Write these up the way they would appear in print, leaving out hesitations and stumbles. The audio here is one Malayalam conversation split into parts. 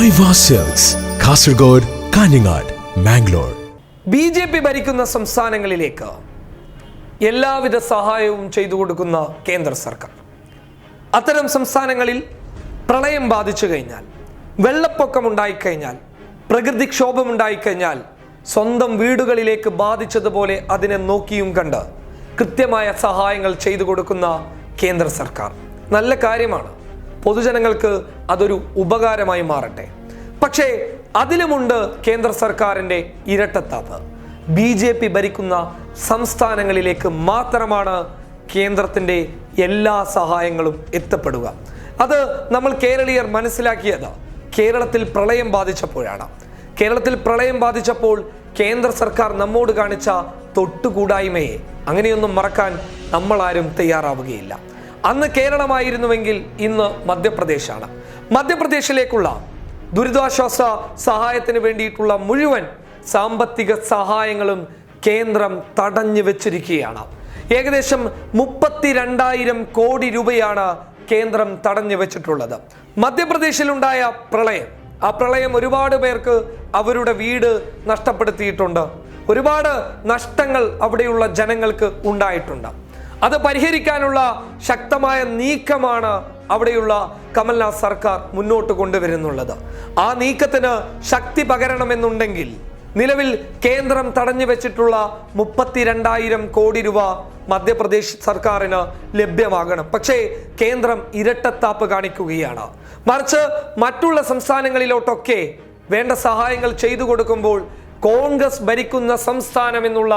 Aiwa silks, Kasaragod, Kanhangad, Mangalore. BJP ഭരിക്കുന്ന സംസ്ഥാനങ്ങളിലേക്ക് എല്ലാവിധ സഹായവും ചെയ്തു കൊടുക്കുന്ന കേന്ദ്ര സർക്കാർ. അത്തരം സംസ്ഥാനങ്ങളിൽ പ്രളയം ബാധിച്ചു കഴിഞ്ഞാൽ, വെള്ളപ്പൊക്കം ഉണ്ടായിക്കഴിഞ്ഞാൽ, പ്രകൃതിക്ഷോഭമുണ്ടായിക്കഴിഞ്ഞാൽ സ്വന്തം വീടുകളിലേക്ക് ബാധിച്ചതുപോലെ അതിനെ നോക്കിയും കണ്ട് കൃത്യമായ സഹായങ്ങൾ ചെയ്തു കൊടുക്കുന്ന കേന്ദ്ര സർക്കാർ. നല്ല കാര്യമാണ്, പൊതുജനങ്ങൾക്ക് അതൊരു ഉപകാരമായി മാറട്ടെ. പക്ഷേ അതിലുമുണ്ട് കേന്ദ്ര സർക്കാരിൻ്റെ ഇരട്ടത്താപ്പ്. BJP ഭരിക്കുന്ന സംസ്ഥാനങ്ങളിലേക്ക് മാത്രമാണ് കേന്ദ്രത്തിൻ്റെ എല്ലാ സഹായങ്ങളും എത്തപ്പെടുക. അത് നമ്മൾ കേരളീയർ മനസ്സിലാക്കിയത് കേരളത്തിൽ പ്രളയം ബാധിച്ചപ്പോഴാണ്. കേരളത്തിൽ പ്രളയം ബാധിച്ചപ്പോൾ കേന്ദ്ര സർക്കാർ നമ്മോട് കാണിച്ച തൊട്ടുകൂടായ്മയെ അങ്ങനെയൊന്നും മറക്കാൻ നമ്മളാരും തയ്യാറാവുകയില്ല. അന്ന് കേരളമായിരുന്നുവെങ്കിൽ ഇന്ന് മധ്യപ്രദേശാണ്. മധ്യപ്രദേശിലേക്കുള്ള ദുരിതാശ്വാസ സഹായത്തിന് വേണ്ടിയിട്ടുള്ള മുഴുവൻ സാമ്പത്തിക സഹായങ്ങളും കേന്ദ്രം തടഞ്ഞു വെച്ചിരിക്കുകയാണ്. ഏകദേശം 32,000 കോടി രൂപയാണ് കേന്ദ്രം തടഞ്ഞു വെച്ചിട്ടുള്ളത്. മധ്യപ്രദേശിലുണ്ടായ പ്രളയം, ആ പ്രളയം ഒരുപാട് പേർക്ക് അവരുടെ വീട് നഷ്ടപ്പെടുത്തിയിട്ടുണ്ട്. ഒരുപാട് നഷ്ടങ്ങൾ അവിടെയുള്ള ജനങ്ങൾക്ക് ഉണ്ടായിട്ടുണ്ട്. അത് പരിഹരിക്കാനുള്ള ശക്തമായ നീക്കമാണ് അവിടെയുള്ള കമൽനാഥ് സർക്കാർ മുന്നോട്ട് കൊണ്ടുവരുന്നുള്ളത്. ആ നീക്കത്തിന് ശക്തി പകരണമെന്നുണ്ടെങ്കിൽ നിലവിൽ കേന്ദ്രം തടഞ്ഞു വെച്ചിട്ടുള്ള 32,000 കോടി രൂപ മധ്യപ്രദേശ് സർക്കാരിന് ലഭ്യമാകണം. പക്ഷേ കേന്ദ്രം ഇരട്ടത്താപ്പ് കാണിക്കുകയാണ്. മറിച്ച് മറ്റുള്ള സംസ്ഥാനങ്ങളിലോട്ടൊക്കെ വേണ്ട സഹായങ്ങൾ ചെയ്തു കൊടുക്കുമ്പോൾ കോൺഗ്രസ് ഭരിക്കുന്ന സംസ്ഥാനം എന്നുള്ള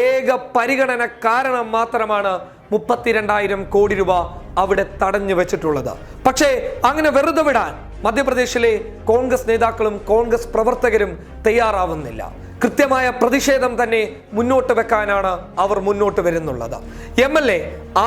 ഏക പരിഗണന കാരണം മാത്രമാണ് 32,000 കോടി രൂപ അവിടെ തടഞ്ഞു വെച്ചിട്ടുള്ളത്. പക്ഷേ അങ്ങനെ വെറുതെ വിടാൻ മധ്യപ്രദേശിലെ കോൺഗ്രസ് നേതാക്കളും കോൺഗ്രസ് പ്രവർത്തകരും തയ്യാറാവുന്നില്ല. കൃത്യമായ പ്രതിഷേധം തന്നെ മുന്നോട്ട് വെക്കാനാണ് അവർ മുന്നോട്ട് വരുന്നുള്ളത്. MLA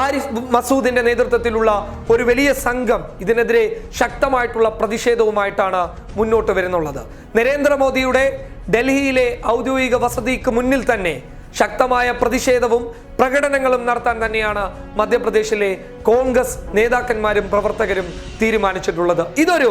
ആരിഫ് മസൂദിന്റെ നേതൃത്വത്തിലുള്ള ഒരു വലിയ സംഘം ഇതിനെതിരെ ശക്തമായിട്ടുള്ള പ്രതിഷേധവുമായിട്ടാണ് മുന്നോട്ട് വരുന്നുള്ളത്. നരേന്ദ്രമോദിയുടെ ഡൽഹിയിലെ ഔദ്യോഗിക വസതിക്ക് മുന്നിൽ തന്നെ ശക്തമായ പ്രതിഷേധവും പ്രകടനങ്ങളും നടത്താൻ തന്നെയാണ് മധ്യപ്രദേശിലെ കോൺഗ്രസ് നേതാക്കന്മാരും പ്രവർത്തകരും തീരുമാനിച്ചിട്ടുള്ളത്. ഇതൊരു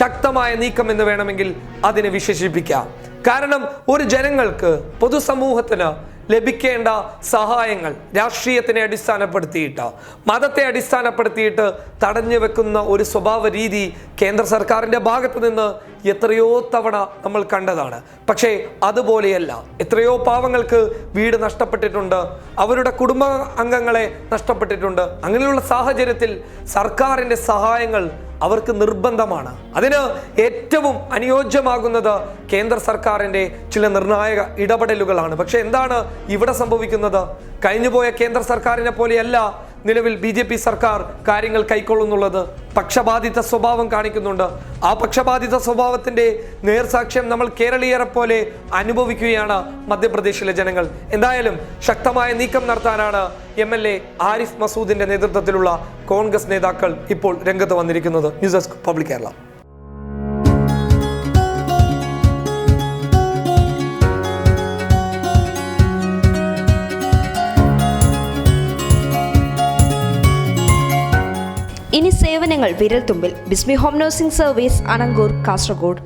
ശക്തമായ നീക്കം എന്ന് വേണമെങ്കിൽ അതിനെ വിശേഷിപ്പിക്കാം. കാരണം ഒരു ജനങ്ങൾക്ക്, പൊതുസമൂഹത്തിന് ലഭിക്കേണ്ട സഹായങ്ങൾ രാഷ്ട്രീയത്തിനെ അടിസ്ഥാനപ്പെടുത്തിയിട്ട്, മതത്തെ അടിസ്ഥാനപ്പെടുത്തിയിട്ട് തടഞ്ഞു വെക്കുന്ന ഒരു സ്വഭാവ രീതി കേന്ദ്ര സർക്കാരിൻ്റെ ഭാഗത്ത് നിന്ന് എത്രയോ തവണ നമ്മൾ കണ്ടതാണ്. പക്ഷേ അതുപോലെയല്ല. എത്രയോ പാവങ്ങൾക്ക് വീട് നഷ്ടപ്പെട്ടിട്ടുണ്ട്, അവരുടെ കുടുംബ അംഗങ്ങളെ നഷ്ടപ്പെട്ടിട്ടുണ്ട്. അങ്ങനെയുള്ള സാഹചര്യത്തിൽ സർക്കാരിൻ്റെ സഹായങ്ങൾ അവർക്ക് നിർബന്ധമാണ്. അതിന് ഏറ്റവും അനുയോജ്യമാകുന്നത് കേന്ദ്ര സർക്കാരിൻ്റെ ചില നിർണായക ഇടപെടലുകളാണ്. പക്ഷെ എന്താണ് ഇവിടെ സംഭവിക്കുന്നത്? കഴിഞ്ഞുപോയ കേന്ദ്ര സർക്കാരിനെ പോലെയല്ല നിലവിൽ BJP സർക്കാർ കാര്യങ്ങൾ കൈക്കൊള്ളുന്നുള്ളത്. പക്ഷപാതിത്വ സ്വഭാവം കാണിക്കുന്നുണ്ട്. ആ പക്ഷപാതിത്വ സ്വഭാവത്തിന്റെ നേർസാക്ഷ്യം നമ്മൾ കേരളീയരെ പോലെ അനുഭവിക്കുകയാണ് മധ്യപ്രദേശിലെ ജനങ്ങൾ. എന്തായാലും ശക്തമായ നീക്കം നടത്താനാണ് MLA ആരിഫ് മസൂദിന്റെ നേതൃത്വത്തിലുള്ള കോൺഗ്രസ് നേതാക്കൾ ഇപ്പോൾ രംഗത്ത് വന്നിരിക്കുന്നത്. News desk public Kerala. ഇനി സേവനങ്ങൾ വിരൽത്തുമ്പിൽ. ബിസ്മി home nursing service, Anangoor, Kasaragod.